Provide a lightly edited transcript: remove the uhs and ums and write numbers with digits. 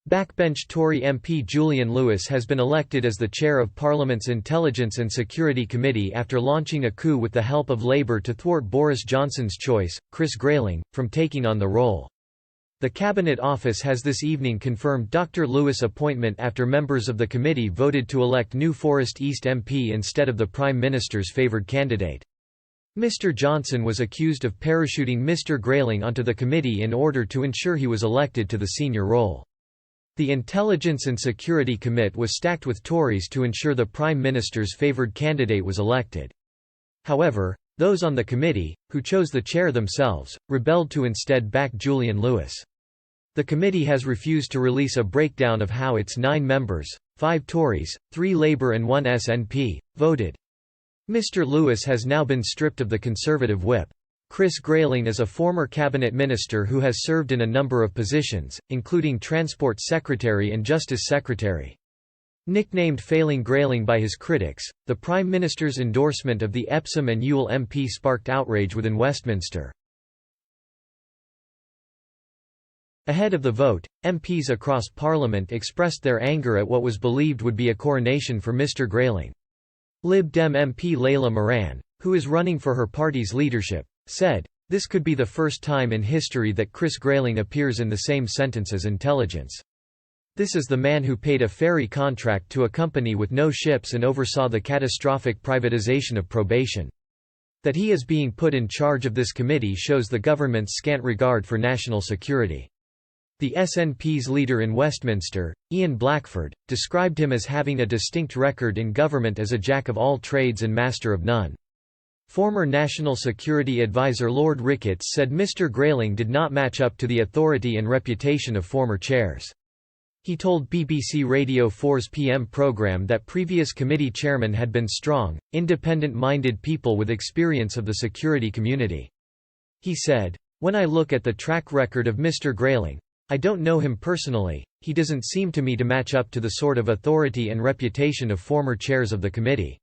Backbench Tory MP Julian Lewis has been elected as the chair of Parliament's Intelligence and Security Committee after launching a coup with the help of Labour to thwart Boris Johnson's choice, Chris Grayling, from taking on the role. The Cabinet Office has this evening confirmed Dr. Lewis' appointment after members of the committee voted to elect New Forest East MP instead of the Prime Minister's favoured candidate. Mr. Johnson was accused of parachuting Mr. Grayling onto the committee in order to ensure he was elected to the senior role. The Intelligence and Security Committee was stacked with Tories to ensure the Prime Minister's favoured candidate was elected. However, those on the committee, who chose the chair themselves, rebelled to instead back Julian Lewis. The committee has refused to release a breakdown of how its 9 members, 5 Tories, 3 Labour and 1 SNP, voted. Mr. Lewis has now been stripped of the Conservative whip. Chris Grayling is a former cabinet minister who has served in a number of positions, including Transport Secretary and Justice Secretary. Nicknamed Failing Grayling by his critics, the Prime Minister's endorsement of the Epsom and Ewell MP sparked outrage within Westminster. Ahead of the vote, MPs across Parliament expressed their anger at what was believed would be a coronation for Mr. Grayling. Lib Dem MP Layla Moran, who is running for her party's leadership, said, "This could be the first time in history that Chris Grayling appears in the same sentence as intelligence. This is the man who paid a ferry contract to a company with no ships and oversaw the catastrophic privatization of probation. That he is being put in charge of this committee shows the government's scant regard for national security." The SNP's leader in Westminster, Ian Blackford, described him as having a distinct record in government as a jack of all trades and master of none. Former National Security Advisor Lord Ricketts said Mr. Grayling did not match up to the authority and reputation of former chairs. He told BBC Radio 4's PM programme that previous committee chairmen had been strong, independent-minded people with experience of the security community. He said, "When I look at the track record of Mr. Grayling, I don't know him personally, he doesn't seem to me to match up to the sort of authority and reputation of former chairs of the committee."